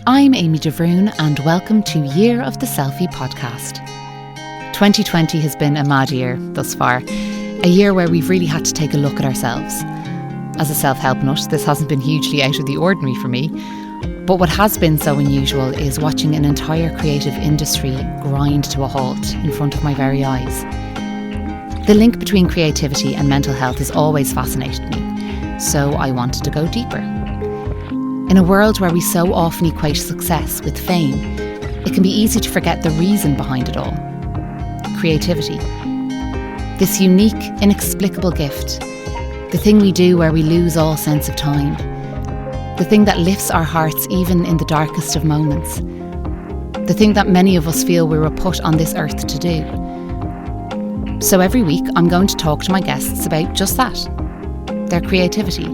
I'm Amy DeVroon and welcome to Year of the Selfie podcast. 2020 has been a mad year thus far, a year where we've really had to take a look at ourselves. As a self-help nut, this hasn't been hugely out of the ordinary for me, but what has been so unusual is watching an entire creative industry grind to a halt in front of my very eyes. The link between creativity and mental health has always fascinated me, so I wanted to go deeper. In a world where we so often equate success with fame, it can be easy to forget the reason behind it all. Creativity. This unique, inexplicable gift. The thing we do where we lose all sense of time. The thing that lifts our hearts even in the darkest of moments. The thing that many of us feel we were put on this earth to do. So every week I'm going to talk to my guests about just that. Their creativity.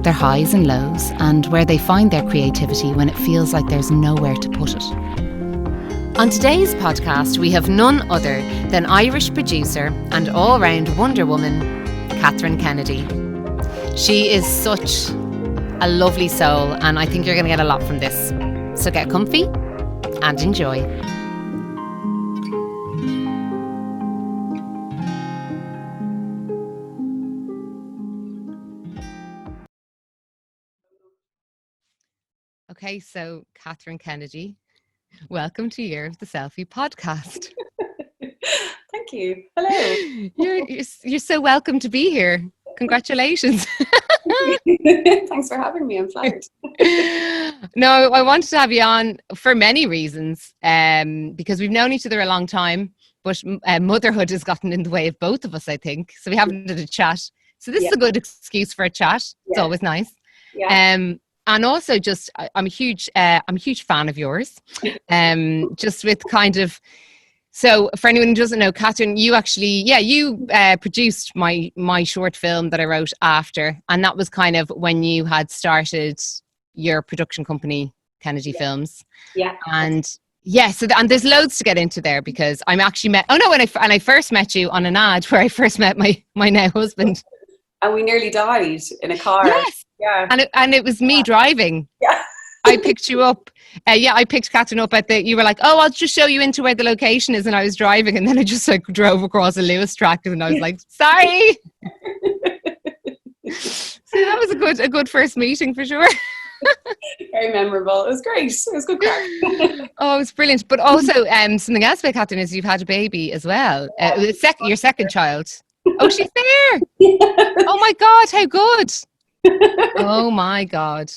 Their highs and lows, and where they find their creativity when it feels like there's nowhere to put it. On today's podcast, we have none other than Irish producer and all-round Wonder Woman, Kathryn Kennedy. She is such a lovely soul, and I think you're going to get a lot from this. So get comfy and enjoy. Okay, so Kathryn Kennedy, welcome to Year of the Selfie podcast. Thank you. Hello. You're so welcome to be here. Congratulations. Thanks for having me. I'm flattered. No, I wanted to have you on for many reasons, because we've known each other a long time, but motherhood has gotten in the way of both of us, I think. So we haven't had a chat. So this is a good excuse for a chat. It's always nice. Yeah. And also, just I'm a huge fan of yours. Just with kind of, so for anyone who doesn't know, Kathryn, you actually, you produced my short film that I wrote after, and that was kind of when you had started your production company, Kennedy Films. Yeah. And and there's loads to get into there because I'm actually when I first met you on an ad where I first met my now husband. And we nearly died in a car. Yes. Yeah. And it was me driving. Yeah. I picked you up. I picked Kathryn up you were like, oh, I'll just show you into where the location is. And I was driving, and then I just drove across a Luas Tram, and I was like, sorry. So that was a good first meeting for sure. Very memorable. It was great. It was good crack. Oh, it was brilliant. But also something else about Kathryn is you've had a baby as well. Your second child. Oh, she's there. Oh my God, how good. Oh my God.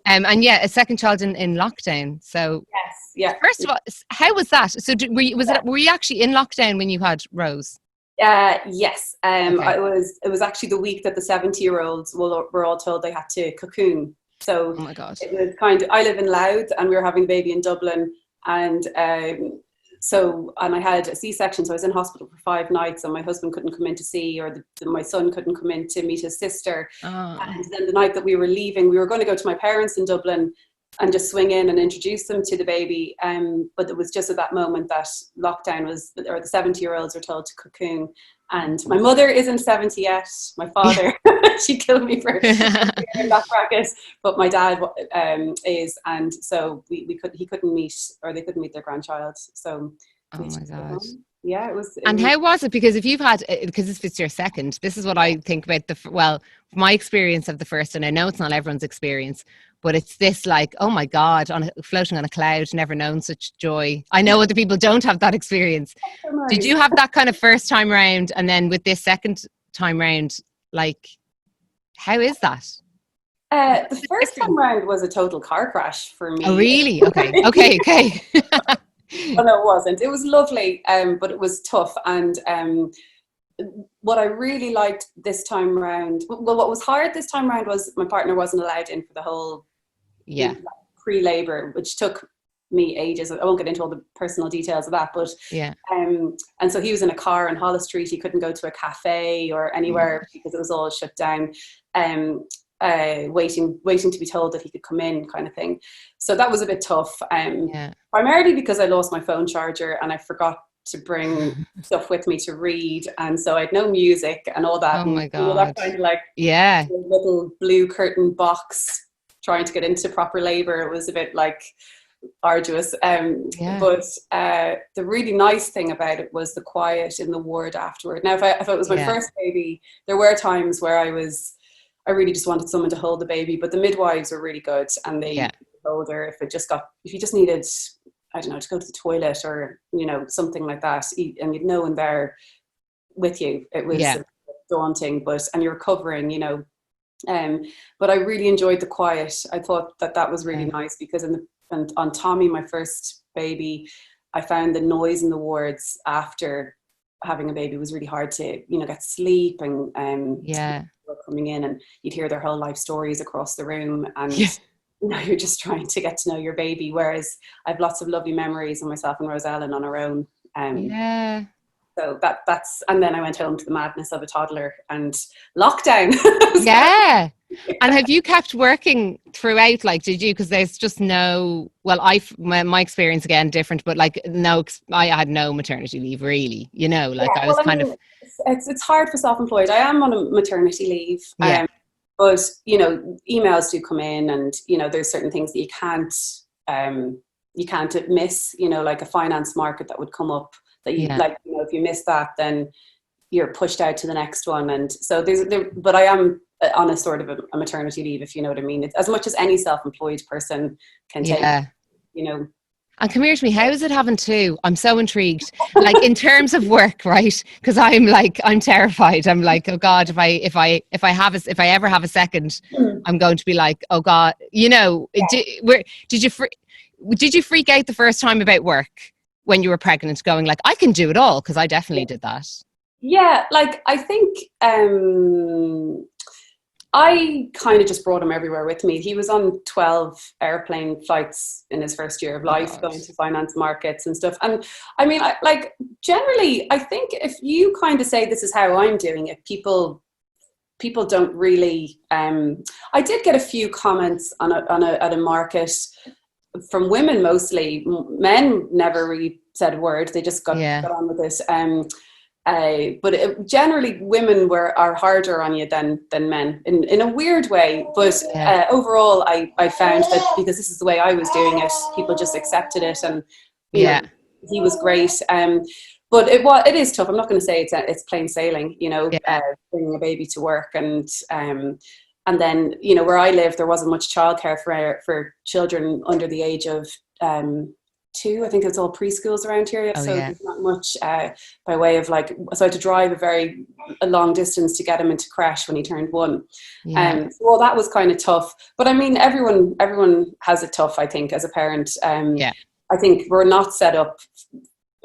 And a second child in lockdown. So yes, yeah. First of all, how was that? So were you actually in lockdown when you had Rose? Yes. Okay. It was actually the week that the 70-year-olds were all told they had to cocoon. So oh my God. It was I live in Louth, and we were having a baby in Dublin, and I had a C-section, so I was in hospital for 5 nights, and my husband couldn't come in to see, or my son couldn't come in to meet his sister. Oh. And then the night that we were leaving, we were going to go to my parents in Dublin and just swing in and introduce them to the baby. But it was just at that moment that lockdown was, or the 70-year-olds were told to cocoon. And my mother isn't 70 yet. My father, she killed me for in that bracket. But my dad is, and so he couldn't meet, or they couldn't meet their grandchild. So oh my God. Yeah, it was. And how was it? Because if you've had, because if it's your second, this is what I think about my experience of the first, and I know it's not everyone's experience, but it's this oh my God, floating on a cloud, never known such joy. I know other people don't have that experience. So nice. Did you have that kind of first time round, and then with this second time round, how is that? The first time round was a total car crash for me. Oh really? Okay. Well, no, it wasn't. It was lovely, but it was tough. And what I really liked this time round, what was hard this time round was my partner wasn't allowed in for the whole pre-labor, which took me ages. I won't get into all the personal details of that, but and so he was in a car on Holles Street. He couldn't go to a cafe or anywhere because it was all shut down. Waiting to be told that he could come in, kind of thing. So that was a bit tough. Primarily because I lost my phone charger and I forgot to bring stuff with me to read, and so I had no music and all that. Oh my God! That kind of little blue curtain box trying to get into proper labor, it was a bit like arduous. Yeah. But the really nice thing about it was the quiet in the ward afterward. Now, if it was my first baby, there were times where I really just wanted someone to hold the baby, but the midwives were really good, and they told her if you just needed, I don't know, to go to the toilet or, you know, something like that, and you'd no one there with you. It was daunting, and you're recovering, you know. But I really enjoyed the quiet. I thought that was really nice, because on Tommy, my first baby, I found the noise in the wards after having a baby was really hard to, you know, get sleep, and people coming in, and you'd hear their whole life stories across the room, and you know, you're just trying to get to know your baby. Whereas I have lots of lovely memories of myself and Rosellen on our own. So that's, and then I went home to the madness of a toddler and lockdown. And have you kept working throughout? Like, did you? Because there's just no. Well, my experience again different, but like I had no maternity leave really. You know, like I was kind of. It's hard for self-employed. I am on a maternity leave. But you know, emails do come in, and you know, there's certain things that you can't miss. You know, like a finance market that would come up. That you like, you know, if you miss that, then you're pushed out to the next one. And so but I am on a sort of a maternity leave, if you know what I mean. It's as much as any self-employed person can take, you know. And come here to me, how is it having two? I'm so intrigued. Like in terms of work, right? Because I'm terrified. I'm like, oh God, if I ever have a second, I'm going to be like, oh God, you know. Did you freak out the first time about work? When you were pregnant, going like, I can do it all? Because I definitely did that. Yeah, like I think I kind of just brought him everywhere with me. He was on 12 airplane flights in his first year of life, going to finance markets and stuff. And I mean, generally, I think if you kind of say this is how I'm doing it, people don't really. I did get a few comments at a market from women mostly. Men never really said a word. They just got on with it. But generally, women are harder on you than men in a weird way. But overall, I found that because this is the way I was doing it, people just accepted it, and you know, he was great. But it is tough. I'm not going to say it's plain sailing. You know, bringing a baby to work and then, you know, where I live, there wasn't much childcare for children under the age of 2. I think it's all preschools around here. There's not much by way of like, so I had to drive a long distance to get him into creche when he turned 1. Well, that was kind of tough. But I mean, everyone has it tough, I think, as a parent. I think we're not set up.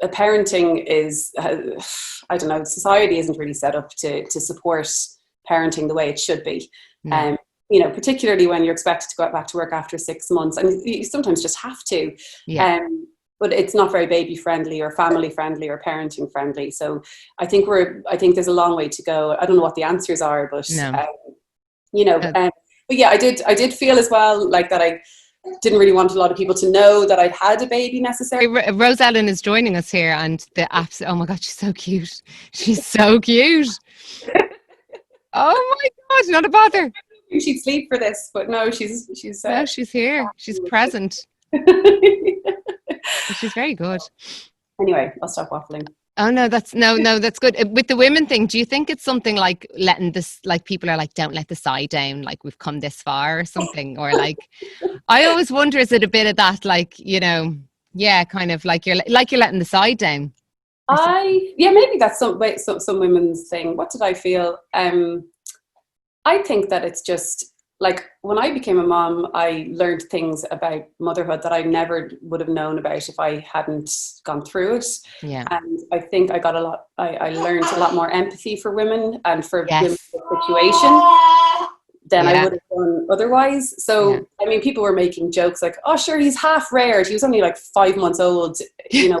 Parenting is, I don't know, society isn't really set up to support parenting the way it should be. You know, particularly when you're expected to go back to work after 6 months, and you sometimes just have to. But it's not very baby friendly or family friendly or parenting friendly. So I think there's a long way to go. I don't know what the answers are, but you know, but yeah, I did feel as well like that I didn't really want a lot of people to know that I'd had a baby necessarily. Rosellen is joining us here, and oh my God, she's so cute. She's so cute. Oh my God, not a bother. She'd sleep for this, but no, she's no, she's here. She's present. She's very good. Anyway, I'll stop waffling. Oh no, that's good. With the women thing, do you think it's something like letting this, like people are like, don't let the side down, like we've come this far or something, or like, I always wonder, is it a bit of that, like, you know, kind of like you're letting the side down. Maybe that's some women's thing. What did I feel? I think that it's just like when I became a mom, I learned things about motherhood that I never would have known about if I hadn't gone through it. And I think I learned a lot more empathy for women and for women's situation than I would have done otherwise. So, I mean, people were making jokes like, oh, sure, he's half reared. He was only like 5 months old, you know,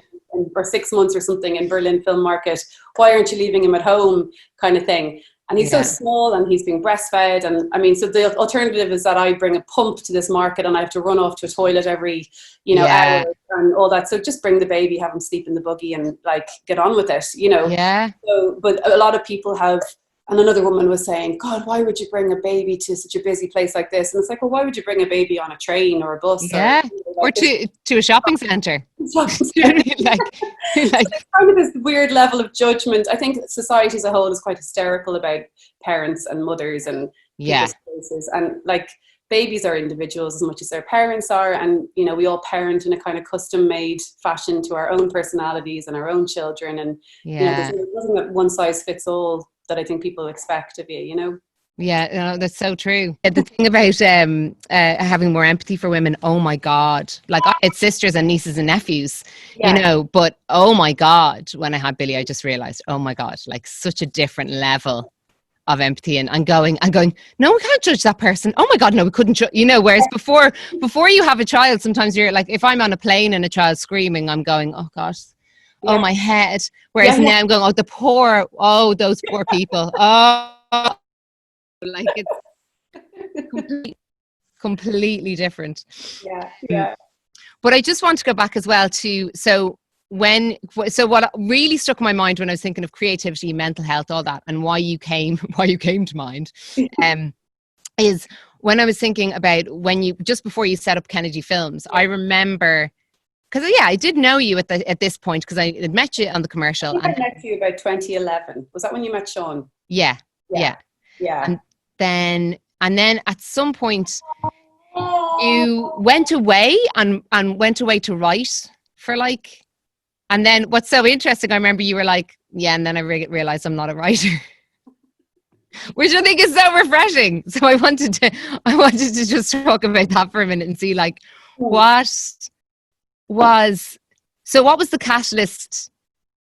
or 6 months or something in Berlin Film Market. Why aren't you leaving him at home, kind of thing? And he's so small and he's being breastfed. And I mean, so the alternative is that I bring a pump to this market and I have to run off to a toilet every, you know, hour and all that. So just bring the baby, have him sleep in the buggy and like get on with it, you know. So, but a lot of people have And another woman was saying, God, why would you bring a baby to such a busy place like this? And it's like, well, why would you bring a baby on a train or a bus? Yeah. Or to a shopping centre. like so there's kind of this weird level of judgment. I think society as a whole is quite hysterical about parents and mothers and people's places. And like, babies are individuals as much as their parents are. And, you know, we all parent in a kind of custom made fashion to our own personalities and our own children. And, you know, there's nothing that one size fits all that I think people expect of you, you know? Yeah, no, that's so true. The thing about having more empathy for women, oh my God. Like, I had sisters and nieces and nephews, you know, but oh my God, when I had Billy, I just realized, oh my God, like such a different level of empathy and going, no, we can't judge that person. Oh my God, no, we couldn't, you know, whereas before you have a child, sometimes you're like, if I'm on a plane and a child's screaming, I'm going, oh gosh, oh my head. Whereas now I'm going, those poor people. Oh, like it's completely different. Yeah. But I just want to go back as well to, so what really struck my mind when I was thinking of creativity, mental health, all that, and why you came to mind, is when I was thinking about just before you set up Kennedy Films. I remember, because I did know you at this point, because I had met you on the commercial. I met you about 2011. Was that when you met Sean? Yeah. And then at some point you went away and went away to write for like. And then what's so interesting, I remember you were like, and then I realized I'm not a writer, which I think is so refreshing. So I wanted to just talk about that for a minute and see like what was the catalyst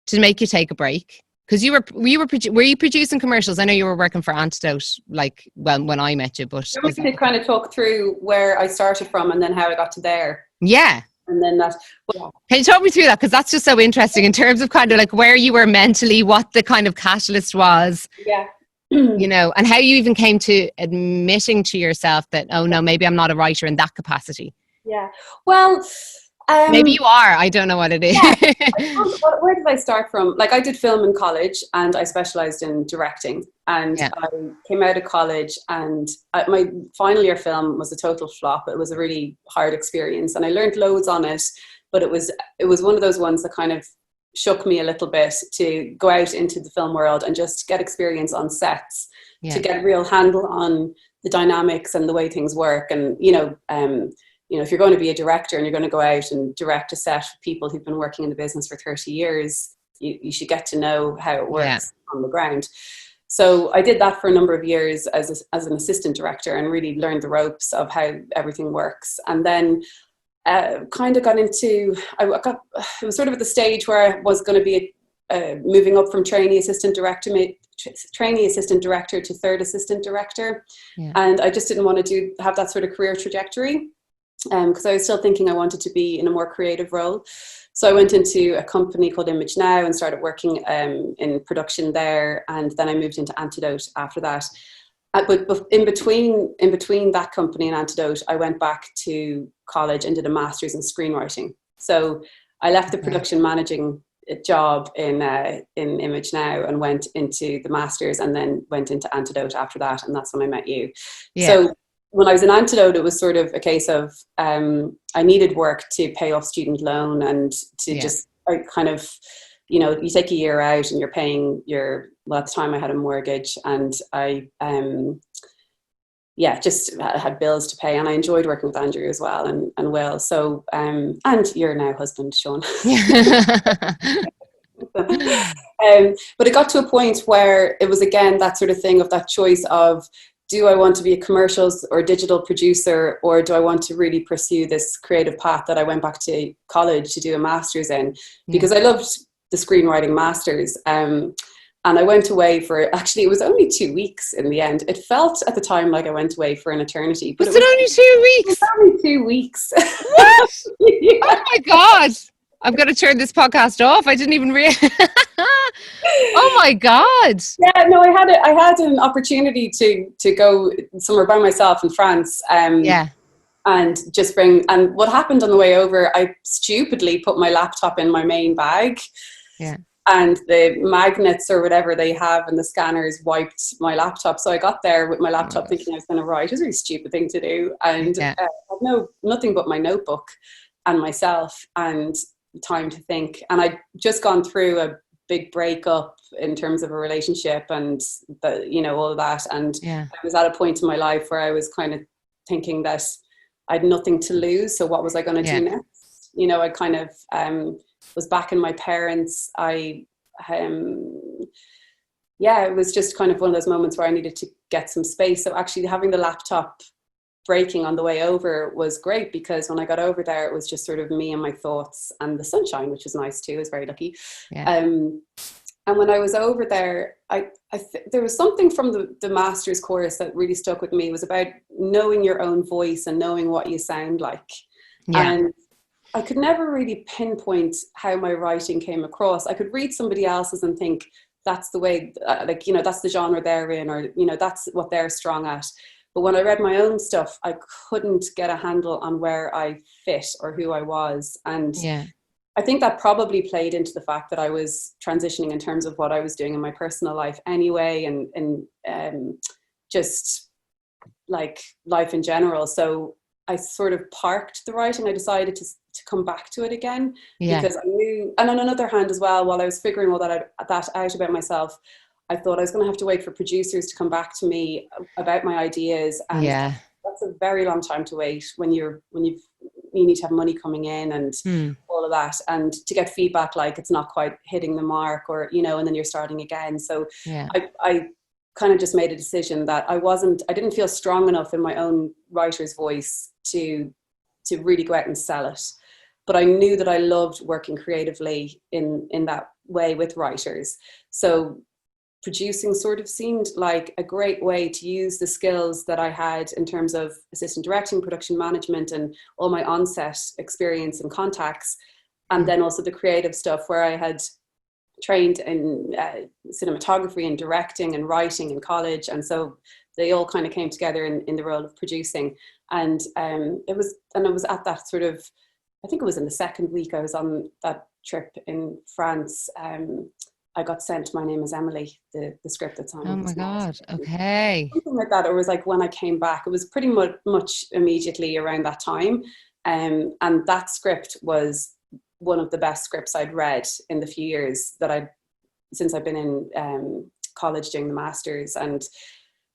to make you take a break? Because were you producing commercials? I know you were working for Antidote, like when I met you, but I want to kind of talk through where I started from and then how I got to there. Yeah. And then Can you talk me through that? Because that's just so interesting in terms of kind of like where you were mentally, what the kind of catalyst was. Yeah. You know, and how you even came to admitting to yourself that, oh no, maybe I'm not a writer in that capacity. Yeah. Well, maybe you are. I don't know what it is. Where did I start from? Like, I did film in college and I specialized in directing. And I came out of college and my final year film was a total flop. It was a really hard experience and I learned loads on it. But it was one of those ones that kind of shook me a little bit to go out into the film world and just get experience on sets, to get a real handle on the dynamics and the way things work. And, you know, if you're going to be a director and you're going to go out and direct a set of people who've been working in the business for 30 years, you should get to know how it works on the ground. So I did that for a number of years as an assistant director and really learned the ropes of how everything works. And then kind of got into, it was sort of at the stage where I was going to be moving up from trainee assistant director to third assistant director. And I just didn't want to have that sort of career trajectory. Because I was still thinking I wanted to be in a more creative role. So I went into a company called Image Now and started working in production there. And then I moved into Antidote after that. But in between that company and Antidote, I went back to college and did a master's in screenwriting. So I left the production managing job in Image Now and went into the master's and then went into Antidote after that. And that's when I met you. So when I was in Antidote, it was sort of a case of I needed work to pay off student loan and to just kind of, you know, you take a year out and you're paying at the time I had a mortgage and I just had bills to pay and I enjoyed working with Andrew as well and Will. So, and your now husband, Sean. But it got to a point where it was again that sort of thing of that choice of, do I want to be a commercials or digital producer, or do I want to really pursue this creative path that I went back to college to do a master's in? Because I loved the screenwriting master's. And I went away for, actually, it was only 2 weeks in the end. It felt at the time like I went away for an eternity. But was it only 2 weeks? It was only 2 weeks. What? Oh my God. I'm going to turn this podcast off. I didn't even realize. Oh my God. Yeah, no, I had an opportunity to go somewhere by myself in France. And just and what happened on the way over, I stupidly put my laptop in my main bag. and the magnets or whatever they have and the scanners wiped my laptop. So I got there with my laptop thinking I was going to write. It was a really stupid thing to do. And I had nothing but my notebook and myself and time to think. And I'd just gone through a big breakup in terms of a relationship and all of that. And I was at a point in my life where I was kind of thinking that I had nothing to lose. So what was I going to do next? I kind of was back in my parents. It was just kind of one of those moments where I needed to get some space. So actually having the laptop breaking on the way over was great, because when I got over there, it was just sort of me and my thoughts and the sunshine, which was nice too. I was very lucky. And when I was over there, there was something from the master's course that really stuck with me. It was about knowing your own voice and knowing what you sound like. And I could never really pinpoint how my writing came across. I could read somebody else's and think that's the way, that's the genre they're in, or, that's what they're strong at. But when I read my own stuff, I couldn't get a handle on where I fit or who I was. And I think that probably played into the fact that I was transitioning in terms of what I was doing in my personal life anyway, and just like life in general. So I sort of parked the writing. I decided to come back to it again, because I knew, and on another hand as well, while I was figuring all that out about myself, I thought I was going to have to wait for producers to come back to me about my ideas. And that's a very long time to wait when you need to have money coming in and all of that, and to get feedback like it's not quite hitting the mark, or and then you're starting again. So I kind of just made a decision that I didn't feel strong enough in my own writer's voice to really go out and sell it. But I knew that I loved working creatively in that way with writers. So producing sort of seemed like a great way to use the skills that I had in terms of assistant directing, production management, and all my on-set experience and contacts. And then also the creative stuff, where I had trained in cinematography and directing and writing in college. And so they all kind of came together in the role of producing. And it was at that sort of, I think it was in the second week I was on that trip in France. I got sent My Name is Emily, the script that's on. Oh my God. Okay. Something like that. It was like when I came back, it was pretty much immediately around that time. And that script was one of the best scripts I'd read in the few years since I've been in college doing the masters. And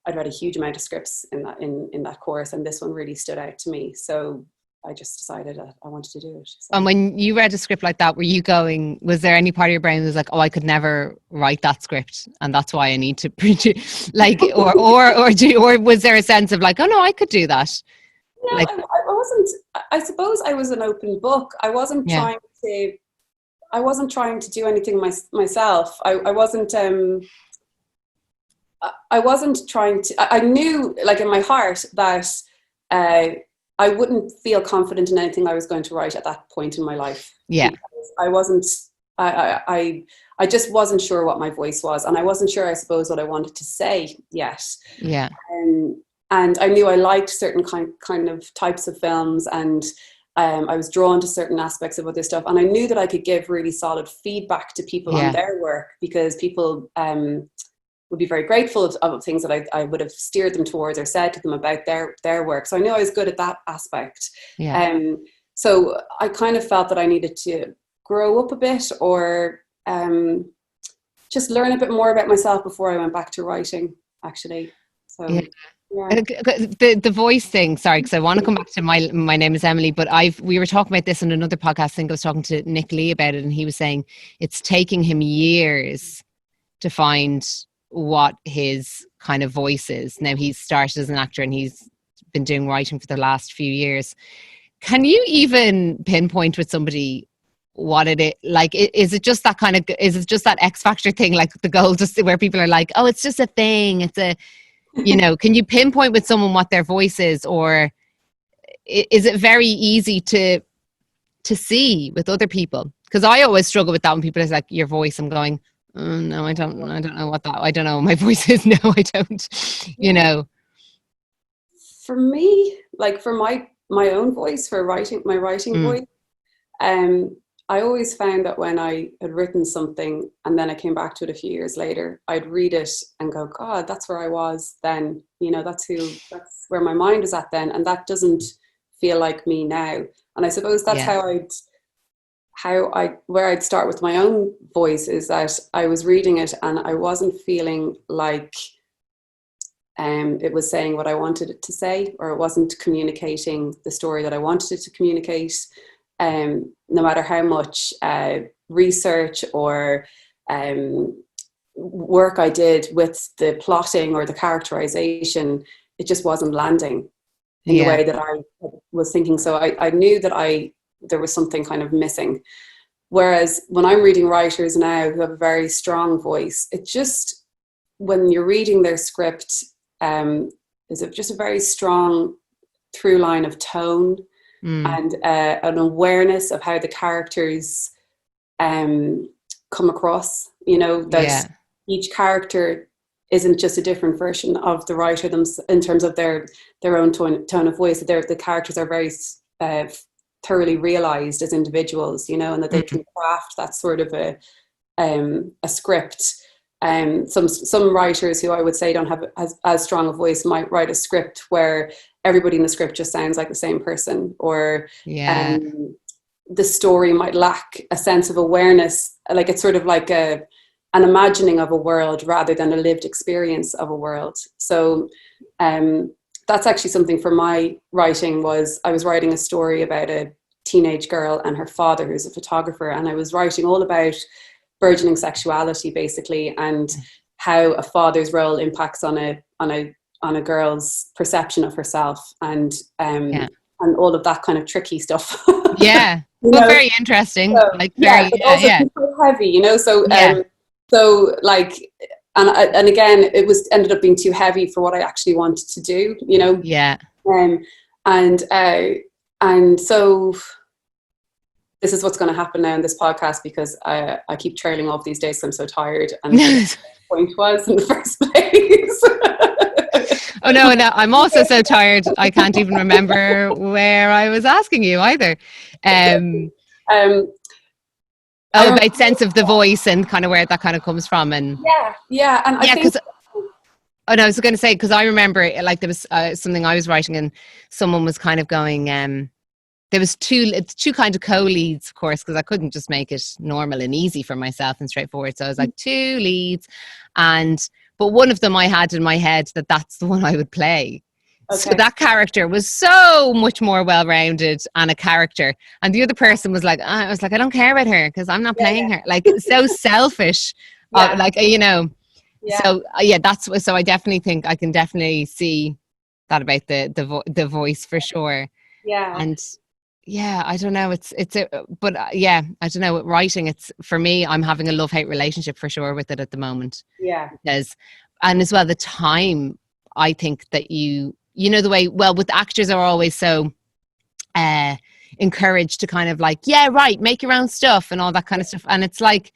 I'd read a huge amount of scripts in that course. And this one really stood out to me. So I just decided I wanted to do it. So. And when you read a script like that, was there any part of your brain that was like, oh, I could never write that script, and that's why I need to produce, like, or was there a sense of like, oh no, I could do that? No, I wasn't. I suppose I was an open book. I wasn't trying to do anything myself. I wasn't trying to. I knew, like in my heart, that I wouldn't feel confident in anything I was going to write at that point in my life. Yeah. I wasn't, I just wasn't sure what my voice was. And I wasn't sure, I suppose, what I wanted to say yet. Yeah. And I knew I liked certain kind of types of films, and I was drawn to certain aspects of other stuff. And I knew that I could give really solid feedback to people on their work, because people would be very grateful of things that I would have steered them towards or said to them about their work. So I knew I was good at that aspect. Yeah. So I kind of felt that I needed to grow up a bit, or just learn a bit more about myself before I went back to writing, actually. So yeah. The voice thing, sorry, because I want to come back to my name is Emily, but we were talking about this in another podcast. I think I was talking to Nick Lee about it, and he was saying it's taking him years to find what his kind of voice is. Now he's started as an actor and he's been doing writing for the last few years. Can you even pinpoint with somebody what it is? Like, is it just that X Factor thing, like the goal, just where people are like, oh, it's just a thing, it's a, can you pinpoint with someone what their voice is, or is it very easy to see with other people? Because I always struggle with that when people are like, your voice, I'm going, oh, no, I don't know what that, I don't know what my voice is. No, I don't, For me, like for my own voice, for my writing voice, I always found that when I had written something and then I came back to it a few years later, I'd read it and go, God, that's where I was then. You know, that's where my mind was at then. And that doesn't feel like me now. And I suppose that's where I'd start with my own voice, is that I was reading it and I wasn't feeling like it was saying what I wanted it to say, or it wasn't communicating the story that I wanted it to communicate. No matter how much research or work I did with the plotting or the characterization, it just wasn't landing in the way that I was thinking. So I knew that there was something kind of missing. Whereas when I'm reading writers now who have a very strong voice, it just, when you're reading their script, is just a very strong through line of tone and an awareness of how the characters come across. You know, that each character isn't just a different version of the writer in terms of their own tone of voice. The characters are very thoroughly realized as individuals, you know, and that they can craft that sort of a script. Some writers who I would say don't have as strong a voice might write a script where everybody in the script just sounds like the same person, or the story might lack a sense of awareness, like it's sort of like an imagining of a world rather than a lived experience of a world. So that's actually something for my writing. I was writing a story about a teenage girl and her father, who's a photographer, and I was writing all about burgeoning sexuality, basically, and how a father's role impacts on a girl's perception of herself, and all of that kind of tricky stuff. Yeah, well, very interesting. So, like very, but also so heavy, you know. So so like, and again, it ended up being too heavy for what I actually wanted to do, you know. Yeah. And so this is what's going to happen now in this podcast, because I keep trailing off these days. So I'm so tired. And the point was in the first place. Oh no, I'm also so tired. I can't even remember where I was asking you either. About sense of the voice and kind of where that kind of comes from, and and I think. Oh no, I was going to say, because I remember like there was something I was writing and someone was kind of going, there was two kind of co-leads, of course, because I couldn't just make it normal and easy for myself and straightforward. So I was like 2 leads, but one of them I had in my head that's the one I would play. Okay. So that character was so much more well-rounded and a character. And the other person was like, I was like, I don't care about her because I'm not playing her. Like, so selfish, like, you know. Yeah. So so I definitely think I can definitely see that about the voice for sure. Yeah. And I don't know, I don't know, with writing, it's, for me, I'm having a love-hate relationship for sure with it at the moment. Yeah. And as well, the time, I think that you know, the way, well, with actors are always so encouraged to kind of like, make your own stuff and all that kind of stuff. And it's like,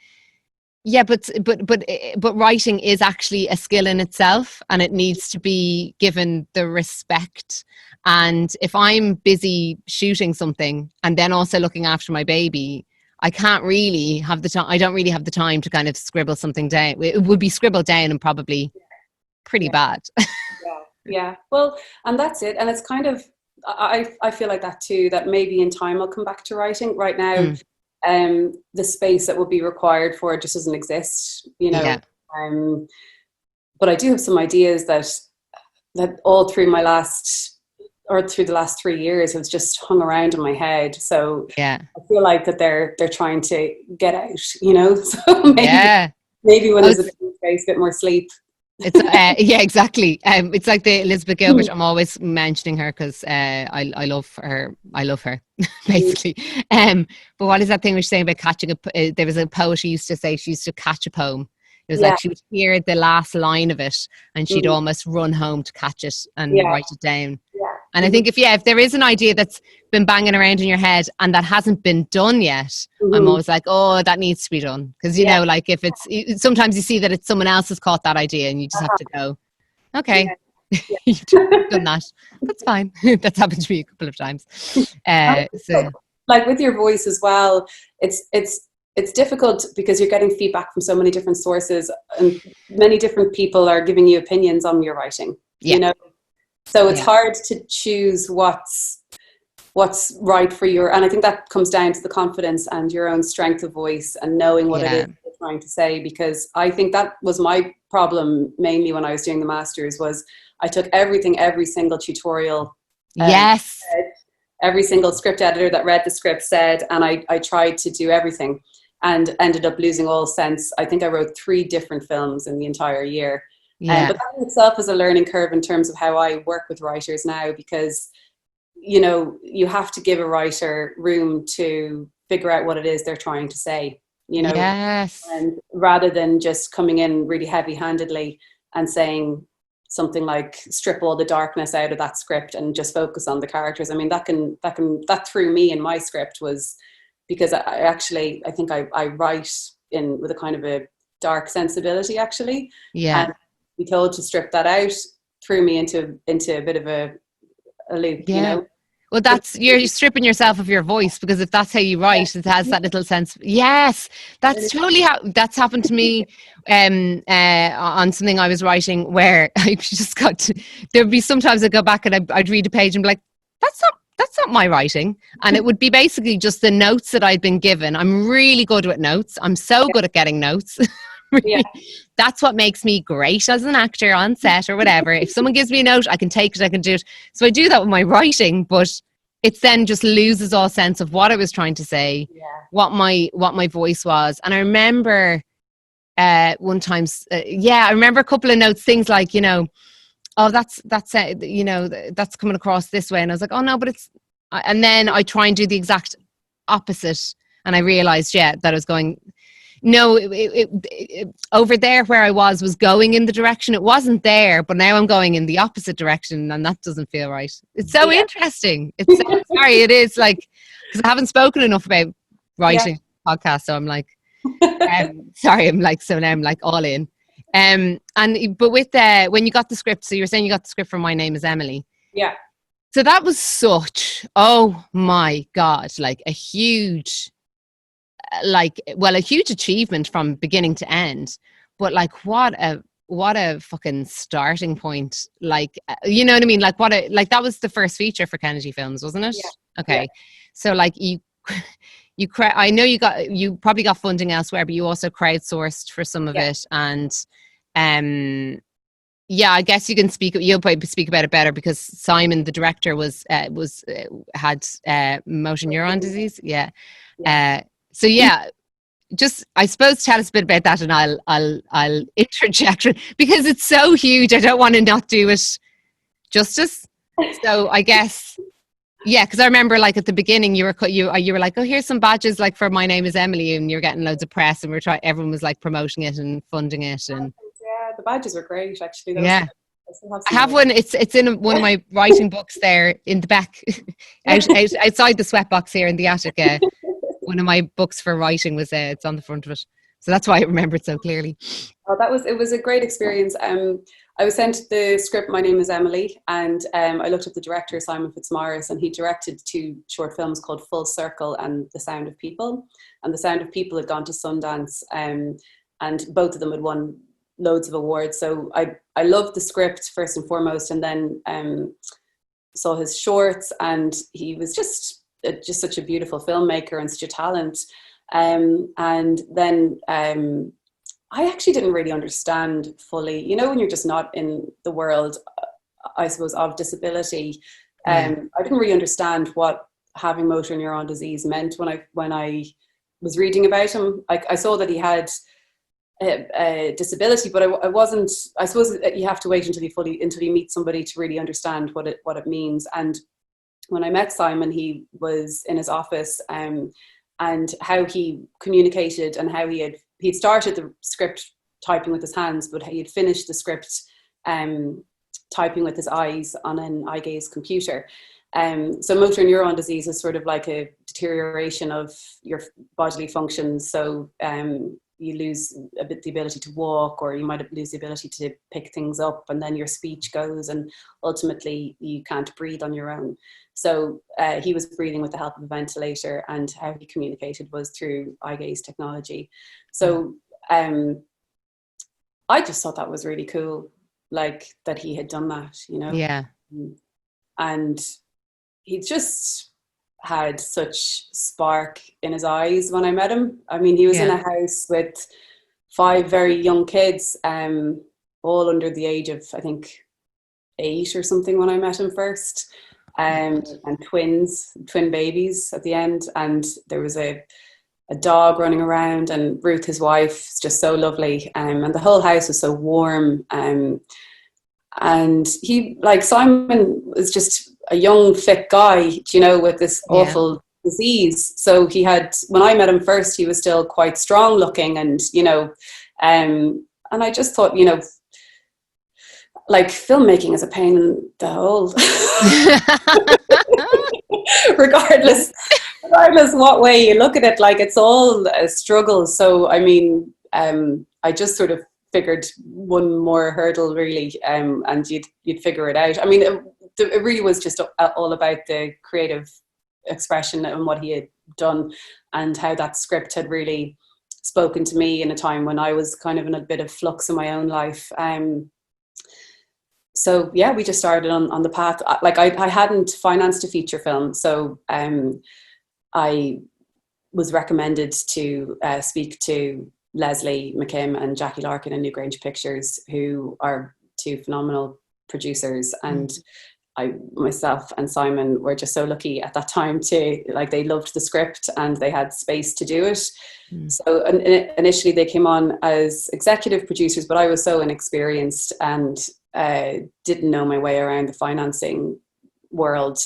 but writing is actually a skill in itself, and it needs to be given the respect. And if I'm busy shooting something and then also looking after my baby, I can't really have the time. I don't really have the time to kind of scribble something down. It would be scribbled down and probably pretty bad. Yeah. Well, and that's it. And it's kind of, I feel like that too, that maybe in time I'll come back to writing. Right now, the space that would be required for it just doesn't exist, you know. Yeah. But I do have some ideas that all through through the last 3 years has just hung around in my head. So I feel like that they're trying to get out, you know. So maybe when there's a bit more space, a bit more sleep. It's exactly. It's like the Elizabeth Gilbert. I'm always mentioning her because I love her. I love her basically. But what is that thing we're saying about catching there was a poet who used to say she used to catch a poem. It was like she would hear the last line of it and she'd almost run home to catch it and write it down. And I think if there is an idea that's been banging around in your head and that hasn't been done yet, I'm always like, oh, that needs to be done. Because, you know, like if it's, sometimes you see that it's someone else has caught that idea and you just have to go, okay, you've done that. That's fine. That's happened to me a couple of times. like with your voice as well, it's difficult because you're getting feedback from so many different sources, and many different people are giving you opinions on your writing, Yeah. So it's hard to choose what's right for and I think that comes down to the confidence and your own strength of voice and knowing what it is you're trying to say, because I think that was my problem mainly when I was doing the masters. Was I took every single tutorial, every single script editor that read the script said, and I tried to do everything and ended up losing all sense. I think I wrote 3 different films in the entire year. But that in itself is a learning curve in terms of how I work with writers now, because you have to give a writer room to figure out what it is they're trying to say, and rather than just coming in really heavy-handedly and saying something like strip all the darkness out of that script and just focus on the characters. I mean, that threw me in my script, was because I think I write in with a kind of a dark sensibility actually. And be told to strip that out threw me into a bit of a loop, Well, you're stripping yourself of your voice, because if that's how you write, it has that little sense. Yes, that's totally how that's happened to me on something I was writing, where I just there'd be sometimes I'd go back and I'd read a page and be like, that's not my writing. And it would be basically just the notes that I'd been given. I'm really good with notes. I'm so good at getting notes. Really, that's what makes me great as an actor on set or whatever. If someone gives me a note, I can take it, I can do it. So I do that with my writing, but it then just loses all sense of what I was trying to say, what my voice was. And I remember one time, I remember a couple of notes, things like, oh, that's that's coming across this way. And I was like, oh no, but it's, and then I try and do the exact opposite. And I realized, that I was going, no, it over there where I was going in the direction it wasn't there, but now I'm going in the opposite direction, and that doesn't feel right. It's so interesting. It's sorry, it is like, because I haven't spoken enough about writing podcasts, so I'm like, sorry, I'm like, so now I'm like all in. But with when you got the script, so you were saying you got the script from My Name Is Emily. Yeah. So that was such, oh my God, like a huge achievement from beginning to end, but like what a fucking starting point, like you know what I mean, like that was the first feature for Kennedy Films, wasn't it? So like you I know you probably got funding elsewhere, but you also crowdsourced for some of it, and I guess you'll probably speak about it better, because Simon, the director, had motor neuron disease. So just, I suppose, tell us a bit about that, and I'll interject, because it's so huge. I don't want to not do it justice. So I guess, because I remember, like, at the beginning, you were like, oh, here's some badges, like, for My Name Is Emily, and you're getting loads of press, and everyone was like promoting it and funding it, and the badges were great, actually. I have one. It's in one of my writing books there in the back, outside the sweatbox here in the attic. One of my books for writing was it's on the front of it, so that's why I remember it so clearly. Oh, it was a great experience. I was sent the script, My Name Is Emily, and I looked up the director, Simon Fitzmaurice, and he directed 2 short films called Full Circle and The Sound of People. And The Sound of People had gone to Sundance, and both of them had won loads of awards. So I loved the script first and foremost, and then saw his shorts, and he was just such a beautiful filmmaker and such a talent. And then I actually didn't really understand fully, when you're just not in the world, I suppose, of disability. I didn't really understand what having motor neuron disease meant when I was reading about him. I saw that he had a disability, but I wasn't. I suppose you have to wait until you meet somebody to really understand what it means. And when I met Simon, he was in his office, and how he communicated, and how he'd started the script typing with his hands, but he had finished the script typing with his eyes on an eye gaze computer. So motor neuron disease is sort of like a deterioration of your bodily functions. So you lose a bit the ability to walk, or you might lose the ability to pick things up, and then your speech goes, and ultimately you can't breathe on your own. So he was breathing with the help of a ventilator, and how he communicated was through eye gaze technology. So I just thought that was really cool, like that he had done that, you know. Yeah. And he just had such spark in his eyes when I met him. I mean, he was in a house with 5 very young kids, all under the age of, I think, 8 or something when I met him first, and twin babies at the end. And there was a dog running around, and Ruth, his wife, is just so lovely, and the whole house was so warm. And he, like, Simon was just a young, fit guy, you know, with this awful disease. So he had, when I met him first, he was still quite strong looking, and, you know, and I just thought, you know, like, filmmaking is a pain in the hole. regardless what way you look at it, like, it's all a struggle. So, I mean, I just sort of figured one more hurdle, really, and you'd figure it out. I mean, it really was just all about the creative expression and what he had done, and how that script had really spoken to me in a time when I was kind of in a bit of flux in my own life. So yeah, we just started on the path. Like, I hadn't financed a feature film, so I was recommended to speak to Leslie McKim and Jackie Larkin in Newgrange Pictures, who are 2 phenomenal producers. And myself and Simon were just so lucky at that time to, like, they loved the script and they had space to do it. So initially they came on as executive producers, but I was so inexperienced and didn't know my way around the financing world,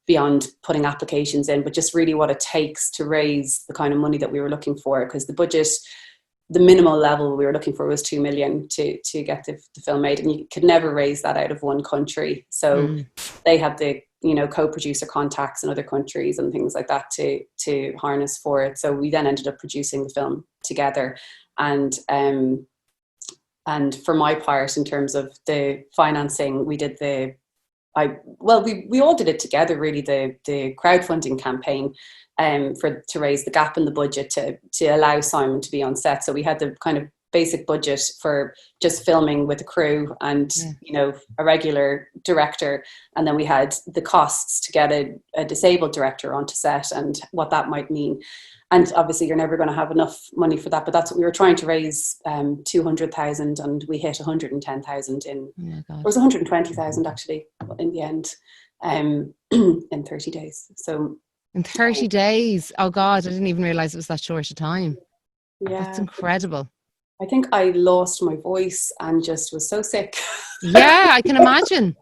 beyond putting applications in, but just really what it takes to raise the kind of money that we were looking for. Because the budget, the minimal level we were looking for was 2 million to get the film made, and you could never raise that out of one country. So they had the, you know, co-producer contacts in other countries and things like that to harness for it. So we then ended up producing the film together. And for my part, in terms of the financing, we did we all did it together, really, the crowdfunding campaign, to raise the gap in the budget to allow Simon to be on set. So we had the kind of basic budget for just filming with a crew and, you know, a regular director. And then we had the costs to get a disabled director onto set and what that might mean. And obviously you're never going to have enough money for that, but that's what we were trying to raise, 200,000, and we hit 110,000 in, it was 120,000 actually in the end, in 30 days. So in 30 days, oh God, I didn't even realize it was that short a time. Yeah, that's incredible. I think I lost my voice and just was so sick. Yeah, I can imagine.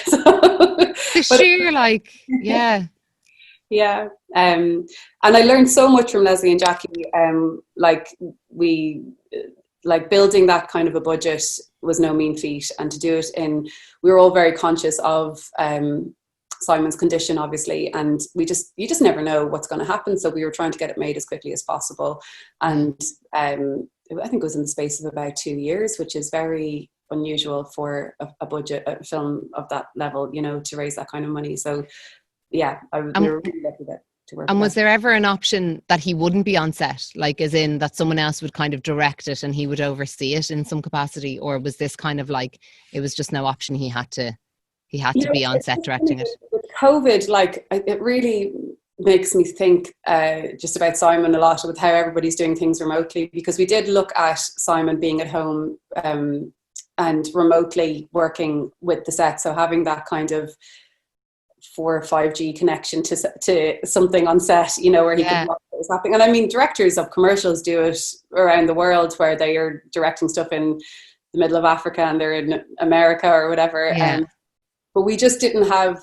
The sheer, like, yeah. And I learned so much from Leslie and Jackie. Like building that kind of a budget was no mean feat, and to do it we were all very conscious of Simon's condition, obviously, and you just never know what's going to happen. So we were trying to get it made as quickly as possible, and I think it was in the space of about 2 years, which is very unusual for a film of that level, you know, to raise that kind of money. So yeah, we were really lucky to work. And was there ever an option that he wouldn't be on set, like, as in that someone else would kind of direct it and he would oversee it in some capacity, or was this kind of like it was just no option, he had to be on set directing it? With COVID, like, it really makes me think just about Simon a lot with how everybody's doing things remotely, because we did look at Simon being at home and remotely working with the set, so having that kind of 4 or 5G connection to something on set, you know, where he could watch what was happening. And I mean, directors of commercials do it around the world, where they are directing stuff in the middle of Africa and they're in America or whatever. But we just didn't have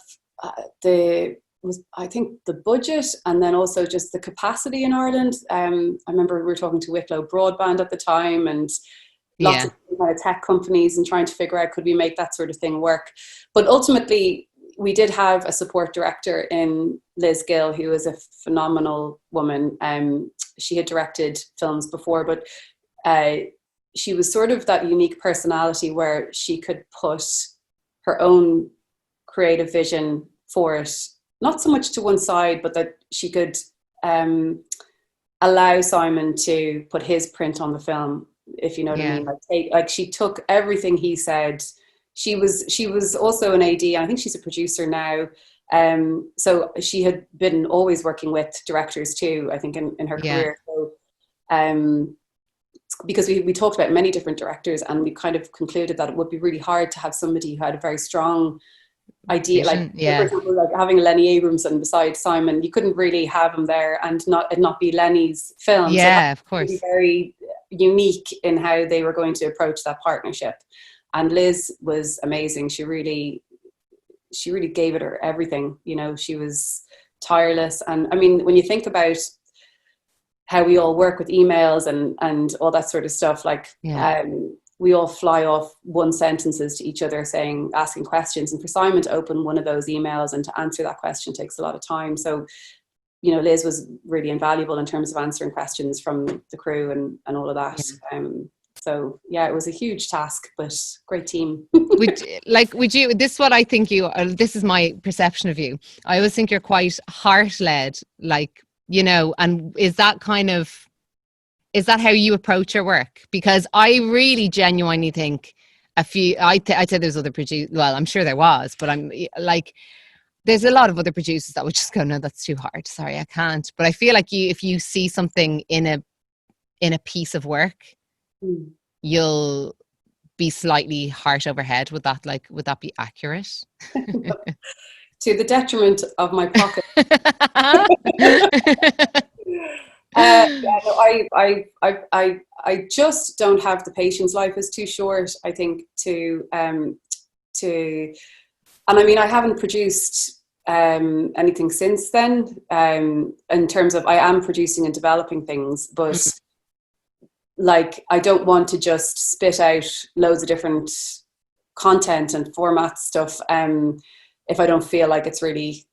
I think the budget, and then also just the capacity in Ireland. I remember we were talking to Wicklow Broadband at the time, and lots of kind of tech companies, and trying to figure out, could we make that sort of thing work. But ultimately, we did have a support director in Liz Gill, who is a phenomenal woman. She had directed films before, but she was sort of that unique personality where she could put her own creative vision for it, not so much to one side, but that she could allow Simon to put his print on the film, if you know what I mean. Like she took everything he said. She was also an AD. I think she's a producer now. So she had been always working with directors too, I think, in her career. So, because we talked about many different directors, and we kind of concluded that it would be really hard to have somebody who had a very strong idea, vision, for example, like having Lenny Abramson beside Simon. You couldn't really have him there and not be Lenny's film. Yeah, so of course. Really very unique in how they were going to approach that partnership. And Liz was amazing. She really gave it her everything. You know, she was tireless. And I mean, when you think about how we all work with emails and all that sort of stuff, like we all fly off one sentences to each other asking questions. And for Simon to open one of those emails and to answer that question takes a lot of time. So, you know, Liz was really invaluable in terms of answering questions from the crew and all of that. So yeah, it was a huge task, but great team. This is what I think this is my perception of you. I always think you're quite heart-led, like, you know, and is that how you approach your work? Because I really genuinely think I'd say there's other producers, well, I'm sure there was, but I'm like, there's a lot of other producers that would just go, no, that's too hard. Sorry, I can't. But I feel like if you see something in a piece of work, you'll be slightly heart over head. Would that be accurate? To the detriment of my pocket. I just don't have the patience. Life is too short, I think, and I mean, I haven't produced anything since then, in terms of I am producing and developing things, but like, I don't want to just spit out loads of different content and format stuff if I don't feel like it's really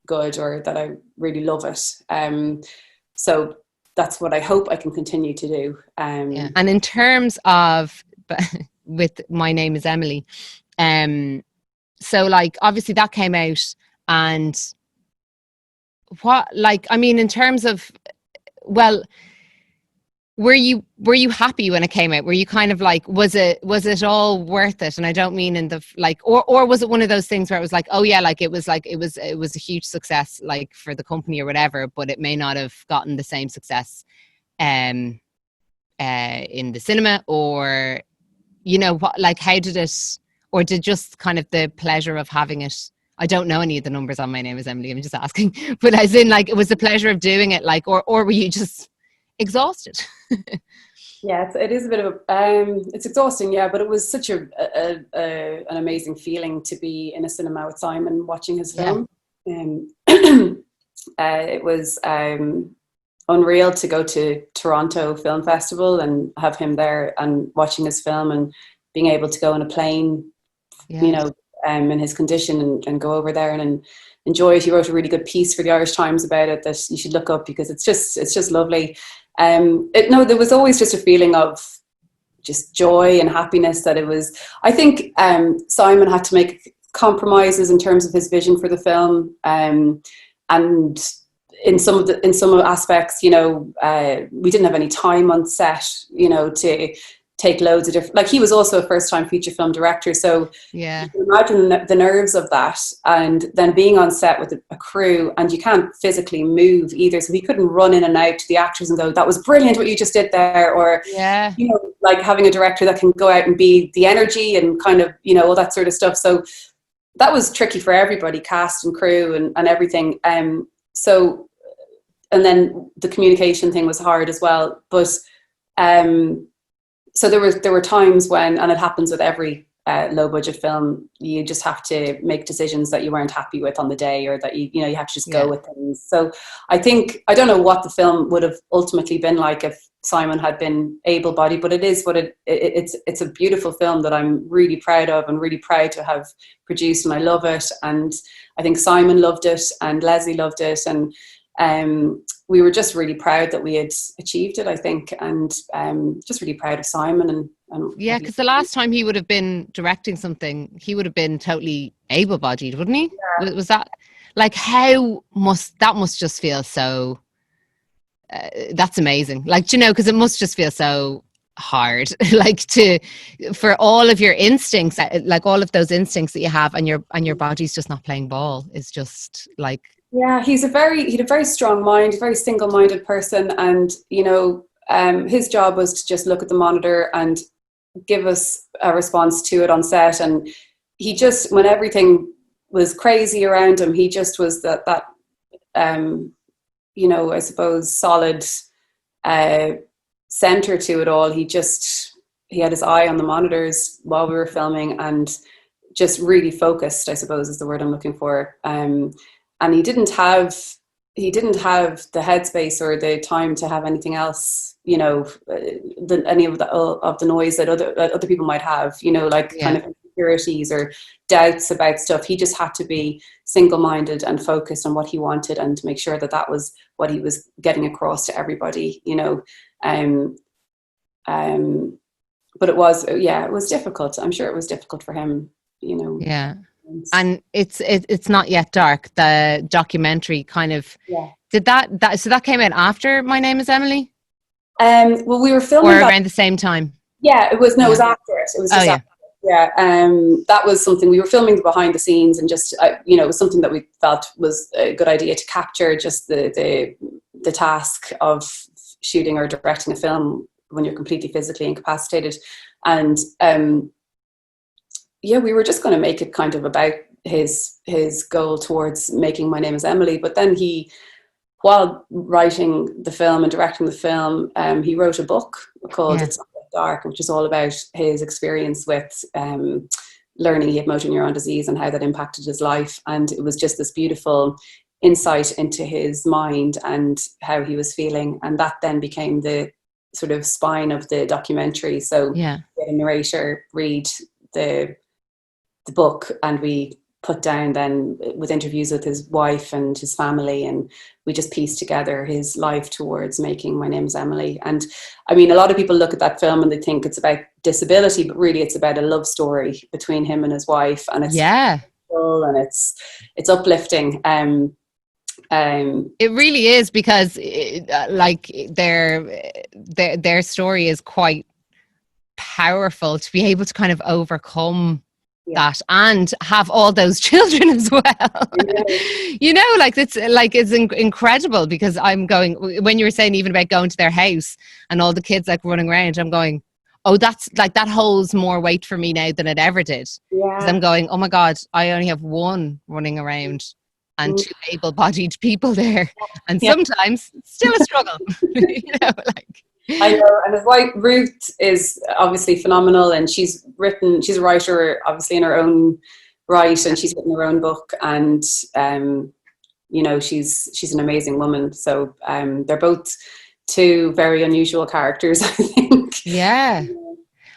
good or that I really love it. So that's what I hope I can continue to do. And in terms of with My Name is Emily, so like obviously that came out, and what, like, I mean, in terms of, well, were you happy when it came out? Were you kind of like, was it all worth it? And I don't mean in the like, or was it one of those things where it was like, oh yeah, like it was a huge success, like for the company or whatever, but it may not have gotten the same success in the cinema, or, you know, what, like, how did it, or did just kind of the pleasure of having it, I don't know any of the numbers on My Name is Emily, I'm just asking, but as in, like, it was the pleasure of doing it, like, or were you just exhausted? Yeah, it is a bit of it's exhausting, yeah, but it was such an amazing feeling to be in a cinema with Simon watching his film. It was unreal to go to Toronto Film Festival and have him there and watching his film and being able to go on a plane, you know, in his condition and go over there and enjoy it. He wrote a really good piece for the Irish Times about it that you should look up, because it's just lovely. There was always just a feeling of just joy and happiness that it was. I think Simon had to make compromises in terms of his vision for the film, and in some aspects, you know, we didn't have any time on set, you know, to take loads of different, like, he was also a first-time feature film director, so you can imagine the nerves of that, and then being on set with a crew, and you can't physically move either, so he couldn't run in and out to the actors and go, that was brilliant what you just did there, or you know, like having a director that can go out and be the energy and kind of, you know, all that sort of stuff. So that was tricky for everybody, cast and crew and everything. So, and then the communication thing was hard as well, but so there were times when, and it happens with every low budget film, you just have to make decisions that you weren't happy with on the day, or that you have to just go with things. So I don't know what the film would have ultimately been like if Simon had been able-bodied, but it is what it's a beautiful film that I'm really proud of and really proud to have produced, and I love it. And I think Simon loved it and Leslie loved it, and we were just really proud that we had achieved it, I think, and just really proud of Simon. And yeah, because the last time he would have been directing something, he would have been totally able-bodied, wouldn't he? Yeah. Was that like, that must just feel so that's amazing, like, because it must just feel so hard, like, for all of your instincts, like all of those instincts that you have, and your body's just not playing ball, is just like, yeah, he had a very strong mind, a very single-minded person, and his job was to just look at the monitor and give us a response to it on set. And he just, when everything was crazy around him, he just was that I suppose solid center to it all. He had his eye on the monitors while we were filming, and just really focused, I suppose is the word I'm looking for. And he didn't have the headspace or the time to have anything else, any of the noise that other people might have, kind of insecurities or doubts about stuff. He just had to be single-minded and focused on what he wanted, and to make sure that was what he was getting across to everybody, but it was difficult. I'm sure it was difficult for him, Yeah. And it's not yet dark. The documentary kind of did that came out after My Name Is Emily? Well, we were filming or around the same time. Yeah, it was. No, it was after it. It was just after it. Yeah. That was something we were filming behind the scenes, and just it was something that we felt was a good idea to capture, just the task of shooting or directing a film when you're completely physically incapacitated. And we were just going to make it kind of about his goal towards making My Name Is Emily. But then while writing the film and directing the film, he wrote a book called It's Not That Dark, which is all about his experience with learning he had motor neuron disease and how that impacted his life. And it was just this beautiful insight into his mind and how he was feeling. And that then became the sort of spine of the documentary. So we had a narrator read the book, and we put down then with interviews with his wife and his family, and we just pieced together his life towards making My Name Is Emily. And I mean, a lot of people look at that film and they think it's about disability, but really it's about a love story between him and his wife, and it's full, and it's uplifting. It really is, because like their story is quite powerful, to be able to kind of overcome that and have all those children as well. It's incredible, because I'm going, when you were saying even about going to their house and all the kids like running around, I'm going, oh, that's like, that holds more weight for me now than it ever did. Because I'm going, oh my God, I only have one running around and two able-bodied people there, and sometimes it's still a struggle. I know, and his wife Ruth is obviously phenomenal, and she's a writer obviously in her own right, and she's written her own book, and she's an amazing woman. So they're both two very unusual characters, I think.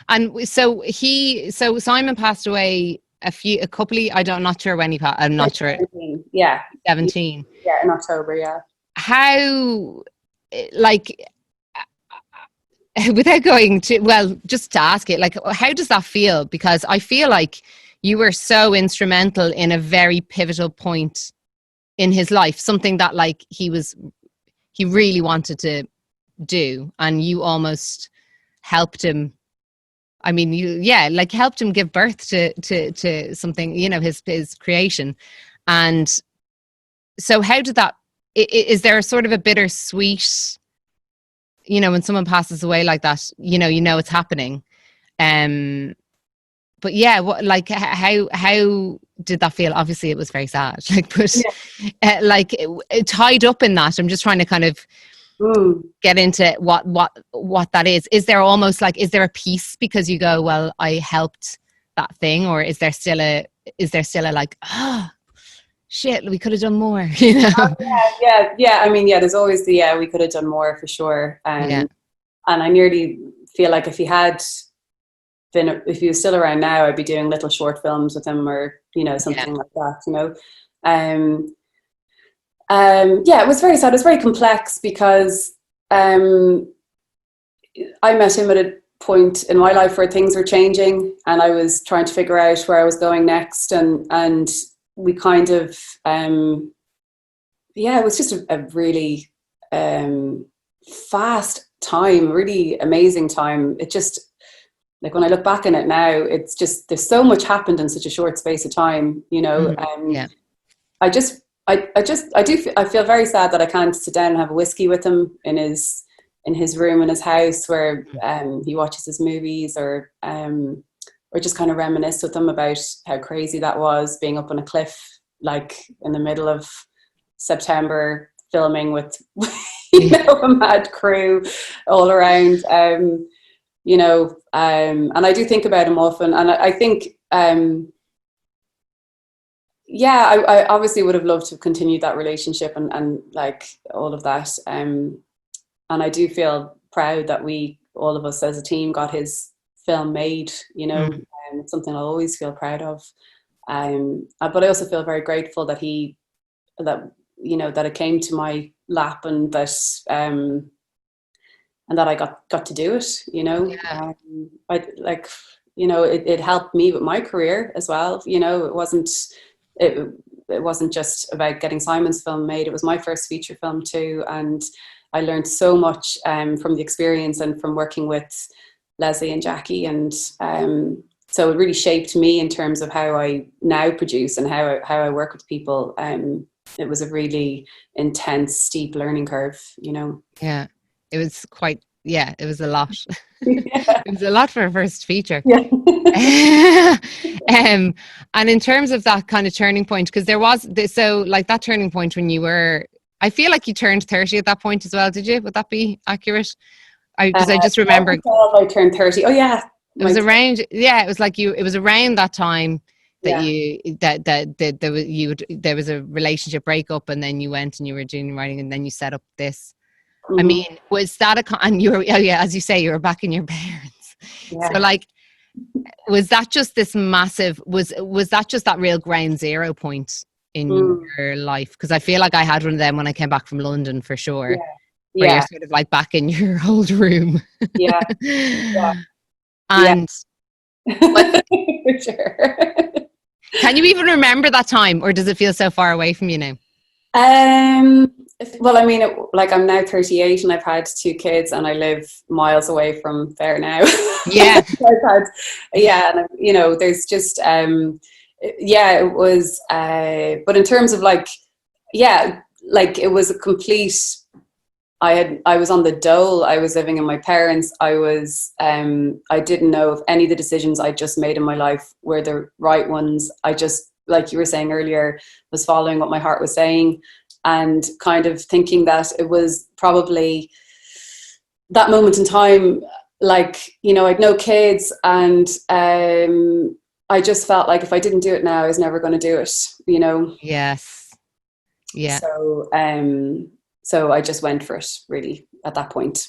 And so Simon passed away I'm not sure when he passed. I'm not sure. 17. Yeah, in October. How, like, without going to, just to ask it, like, how does that feel? Because I feel like you were so instrumental in a very pivotal point in his life, something that like he really wanted to do, and you almost helped him. I mean, helped him give birth to something, his creation. And so how did that, is there a sort of a bittersweet, when someone passes away like that, it's happening. But how did that feel? Obviously it was very sad, tied up in that. I'm just trying to kind of get into what that is. Is there almost is there a piece, because you go, well, I helped that thing, or is there still a like, oh shit, we could have done more, you know? Yeah. I mean, yeah, there's always the, we could have done more for sure. Yeah. And I nearly feel like if he was still around now, I'd be doing little short films with him, or, you know, something like that, you know. Yeah, it was very sad. It was very complex because I met him at a point in my life where things were changing, and I was trying to figure out where I was going next, and we kind of it was just a really fast time, really amazing time. It just, like, when I look back on it now, it's just, there's so much happened in such a short space of time, you know. I feel very sad that I can't sit down and have a whiskey with him in his room in his house, where he watches his movies, or just kind of reminisce with him about how crazy that was, being up on a cliff, like in the middle of September, filming with you know, a mad crew all around, you know, and I do think about him often, and I think I obviously would have loved to have continued that relationship, and like all of that, and I do feel proud that all of us as a team, got his film made, you know. It's something I'll always feel proud of, but I also feel very grateful that you know, that it came to my lap, and that I got to do it, you know. I like, you know, it helped me with my career as well, you know. It wasn't just about getting Simon's film made. It was my first feature film too, and I learned so much from the experience, and from working with Leslie and Jackie, and so it really shaped me in terms of how I now produce and how I work with people. It was a really intense, steep learning curve, you know. Yeah, it was quite. Yeah, it was a lot. It was a lot for a first feature. Yeah. And in terms of that kind of turning point, because there was so like that turning point when you were, I feel like you turned 30 at that point as well. Did you? Would that be accurate? Because I just remember I turned 30. Oh yeah, it was around. Yeah, it was like you. It was around that time that there was a relationship breakup, and then you went and you were doing writing, and then you set up this. I mean, was that and you were, as you say, you were back in your parents. So like, was that just this massive, was that just that real ground zero point in your life? Because I feel like I had one of them when I came back from London, for sure. Where you're sort of like back in your old room. And for sure. Can you even remember that time, or does it feel so far away from you now? Well, I mean, like, I'm now 38 and I've had 2 kids, and I live miles away from there now. Yeah. And you know, there's just it was but in terms of like it was a complete, I was on the dole. I was living in my parents. I didn't know if any of the decisions I just made in my life were the right ones. I just, like you were saying earlier, was following what my heart was saying, and kind of thinking that it was probably that moment in time, like, you know, I'd no kids, and I just felt like if I didn't do it now, I was never going to do it, you know. Yes. Yeah. So I just went for it, really, at that point.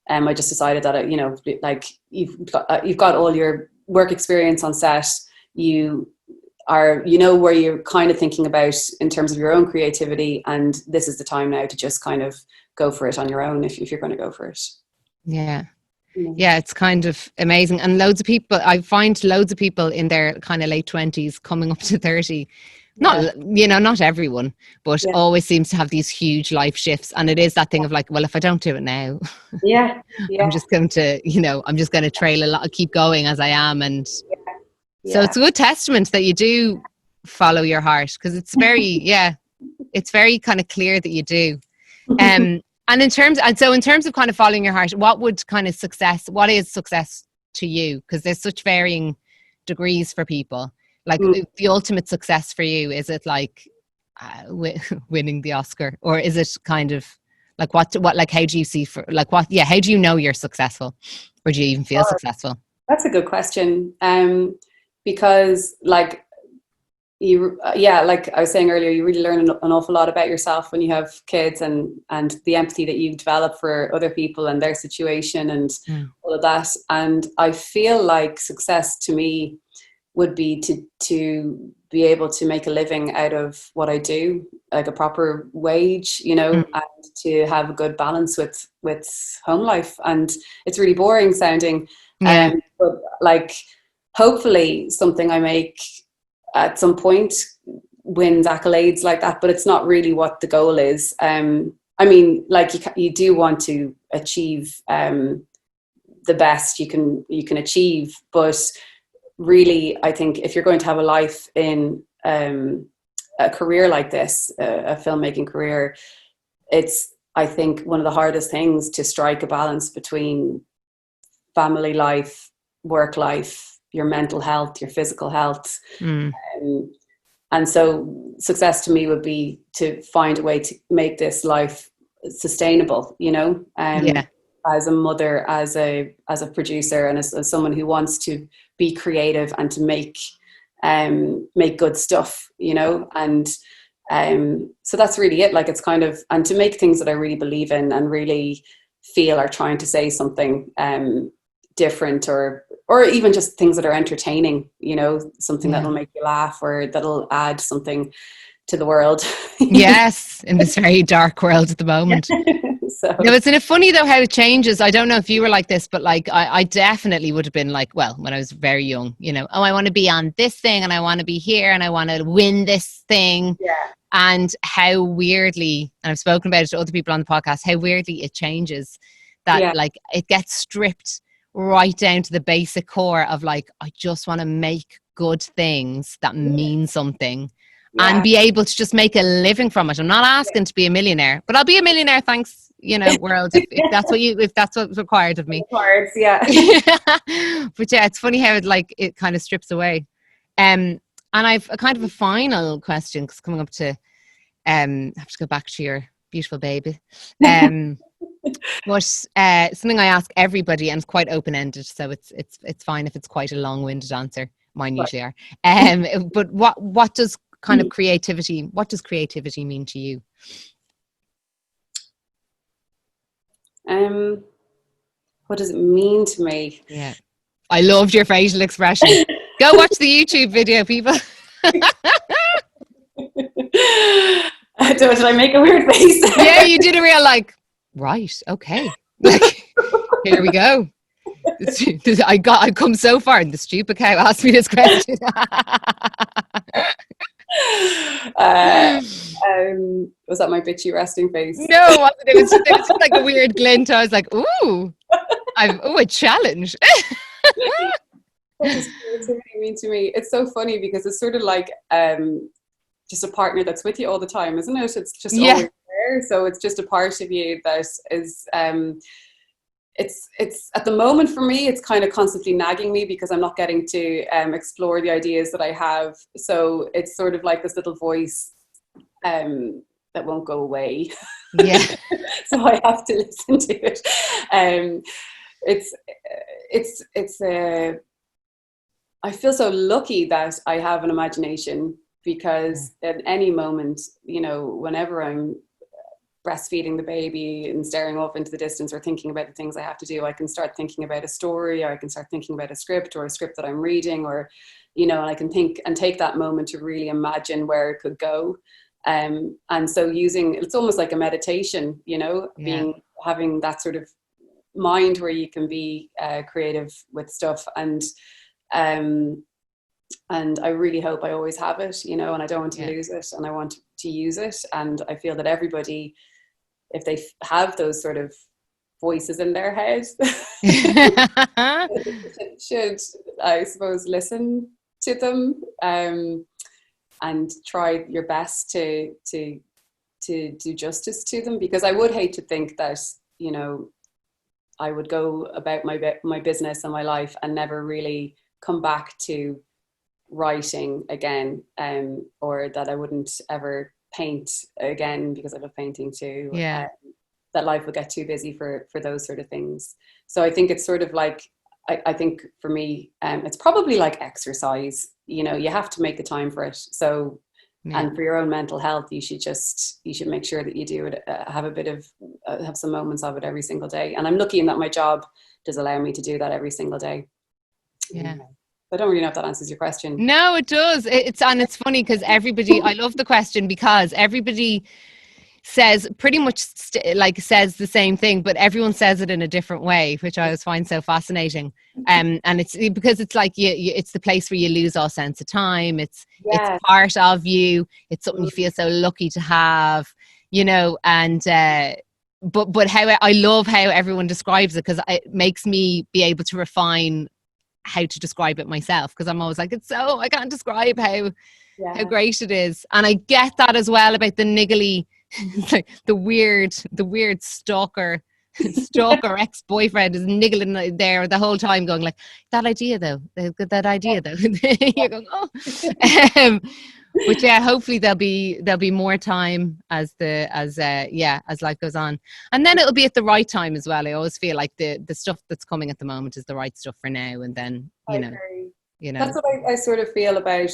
I just decided that, you know, like, you've got all your work experience on set. You know where you're kind of thinking about in terms of your own creativity, and this is the time now to just kind of go for it on your own if you're going to go for it. Yeah. Yeah, it's kind of amazing. And I find loads of people in their kind of late 20s coming up to 30. Not, you know, not everyone, but always seems to have these huge life shifts. And it is that thing of like, well, if I don't do it now, I'm just going to trail a lot, keep going as I am. And so it's a good testament that you do follow your heart, because it's very, it's very kind of clear that you do. And in terms of kind of following your heart, what is success to you? Because there's such varying degrees for people. Like the ultimate success for you, is it like winning the Oscar, or is it kind of like what like, how do you see how do you know you're successful, or do you even feel successful? That's a good question. because like like I was saying earlier, you really learn an awful lot about yourself when you have kids, and the empathy that you develop for other people and their situation and all of that. And I feel like success to me would be to be able to make a living out of what I do, like a proper wage, and to have a good balance with home life. And it's really boring sounding, but like hopefully something I make at some point wins accolades like that, but it's not really what the goal is. I mean, like you do want to achieve the best you can achieve, but really, I think if you're going to have a life in a career like this, a filmmaking career, it's, I think, one of the hardest things to strike a balance between family life, work life, your mental health, your physical health. And so success to me would be to find a way to make this life sustainable, as a mother, as a producer, and as someone who wants to be creative and to make good stuff, and so that's really it. Like, it's kind of, and to make things that I really believe in and really feel are trying to say something different, or even just things that are entertaining, something that'll make you laugh, or that'll add something to the world. Yes, in this very dark world at the moment. So. No, it's funny though how it changes. I don't know if you were like this, but like I definitely would have been like, well, when I was very young, I want to be on this thing, and I want to be here, and I want to win this thing. Yeah. And how weirdly, and I've spoken about it to other people on the podcast, how weirdly it changes. That like it gets stripped right down to the basic core of like, I just want to make good things that mean something. And be able to just make a living from it. I'm not asking to be a millionaire, but I'll be a millionaire, thanks, world, if that's what's required of me. But yeah, it's funny how it kind of strips away. And I've a kind of a final question, because coming up to have to go back to your beautiful baby. But something I ask everybody, and it's quite open-ended, so it's fine if it's quite a long-winded answer. Mine usually are. But what does kind of creativity, what does creativity mean to you? What does it mean to me? Yeah, I loved your facial expression. Go watch the YouTube video, people. Did I make a weird face? Yeah, you did a real right, okay, here we go. I've come so far, and the stupid cow asked me this question. Was that my bitchy resting face? No, it wasn't. It was just like a weird glint. I was like, ooh, a challenge. What does creativity mean to me? It's so funny, because it's sort of like just a partner that's with you all the time, isn't it? It's just always there. So it's just a part of you that is it's at the moment for me, it's kind of constantly nagging me, because I'm not getting to explore the ideas that I have. So it's sort of like this little voice that won't go away. Yeah. So I have to listen to it. I feel so lucky that I have an imagination, because at any moment, whenever I'm breastfeeding the baby and staring off into the distance, or thinking about the things I have to do, I can start thinking about a story, or I can start thinking about a script, or a script that I'm reading, or and I can think and take that moment to really imagine where it could go. And so it's almost like a meditation, having that sort of mind where you can be creative with stuff. And I really hope I always have it, and I don't want to lose it, and I want to use it. And I feel that everybody, if they have those sort of voices in their head, should, I suppose, listen to them, and try your best to do justice to them. Because I would hate to think that, I would go about my business and my life and never really come back to writing again, or that I wouldn't ever paint again, because I love painting too. That life would get too busy for those sort of things. So I think it's sort of like I think for me, it's probably like exercise. You know, you have to make the time for it. So, and for your own mental health, you should make sure that you do it, have some moments of it every single day. And I'm lucky in that my job does allow me to do that every single day. Yeah. I don't really know if that answers your question. No, it does. It's funny because I love the question because everybody says pretty much says the same thing, but everyone says it in a different way, which I always find so fascinating. And it's because it's like it's the place where you lose all sense of time. It's part of you. It's something you feel so lucky to have, you know. And but how I love how everyone describes it, because it makes me be able to refine how to describe it myself, because I'm always like, I can't describe how great it is. And I get that as well about the niggly, like the weird stalker ex-boyfriend is niggling there the whole time, going like, that idea though. You're going, oh. But yeah, hopefully there'll be more time as life goes on, and then it'll be at the right time as well. I always feel like the stuff that's coming at the moment is the right stuff for now, and then you know that's what I sort of feel about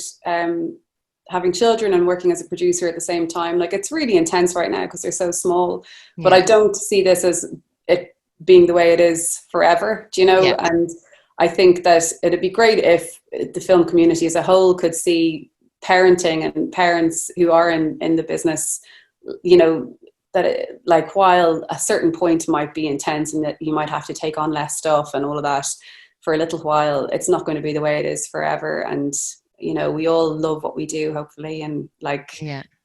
having children and working as a producer at the same time. Like, it's really intense right now because they're so small, but I don't see this as it being the way it is forever, do you know? And I think that it'd be great if the film community as a whole could see parenting and parents who are in the business, you know, that like, while a certain point might be intense and that you might have to take on less stuff and all of that for a little while, it's not going to be the way it is forever. And you know, we all love what we do, hopefully, and like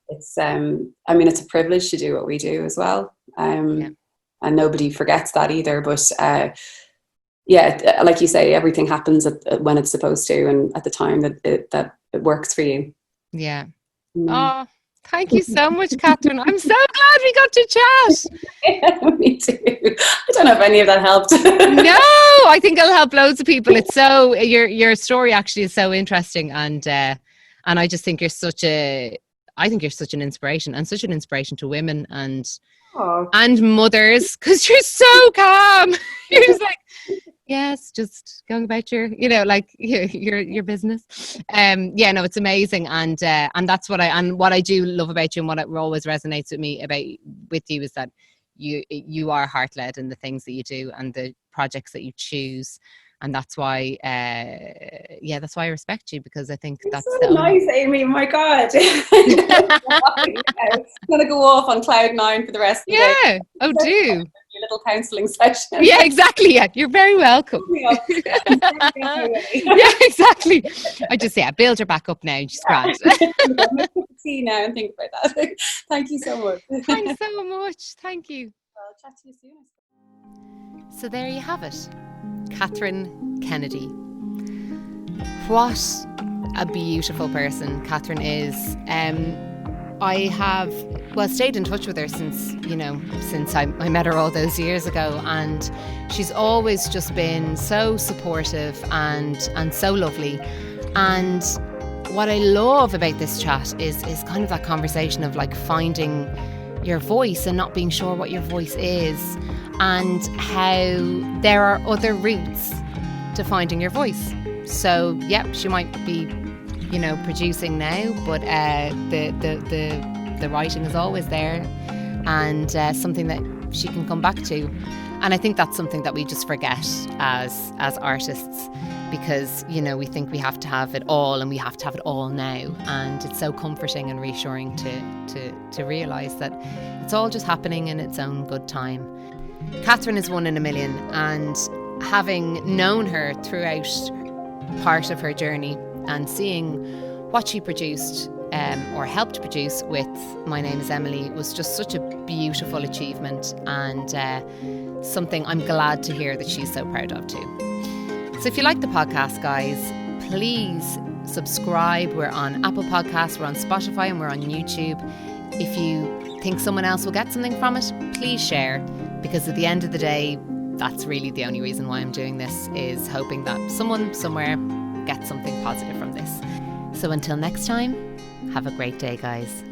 it's I mean, it's a privilege to do what we do as well, and nobody forgets that either. But like you say, everything happens when it's supposed to and at the time that it works for you. Oh, thank you so much, Kathryn. I'm so glad we got to chat. Me too. I don't know if any of that helped. No, I think it'll help loads of people. It's so your story actually is so interesting, and I just think you're such an inspiration, and such an inspiration to women and mothers, because you're so calm. You're just like, yes, just going about your business. No, it's amazing, and that's what I do love about you, and what always resonates with me with you is that you are heart-led in the things that you do and the projects that you choose, and that's why that's why I respect you, because I think that's so nice, Amy. My God. I'm gonna go off on cloud 9 for the rest of the day. Oh, do your little counselling session. Yeah, exactly. Yeah, you're very welcome. Yeah, exactly. I just build her back up now. She's grand. See now and think about that. Thank you so much. Thanks so much. Thank you. I'll chat to you soon. So there you have it, Kathryn Kennedy. What a beautiful person Kathryn is. I have stayed in touch with her since I met her all those years ago, and she's always just been so supportive and so lovely. And what I love about this chat is kind of that conversation of like finding your voice and not being sure what your voice is, and how there are other routes to finding your voice. So she might be producing now, but the writing is always there, and something that she can come back to. And I think that's something that we just forget as artists, because we think we have to have it all, and we have to have it all now. And it's so comforting and reassuring to realise that it's all just happening in its own good time. Kathryn is one in a million, and having known her throughout part of her journey and seeing what she produced or helped produce with My Name is Emily was just such a beautiful achievement, and something I'm glad to hear that she's so proud of too. So if you like the podcast, guys, please subscribe. We're on Apple Podcasts, we're on Spotify, and we're on YouTube. If you think someone else will get something from it, please share, because at the end of the day, that's really the only reason why I'm doing this, is hoping that someone somewhere gets something positive from this. So until next time, have a great day, guys.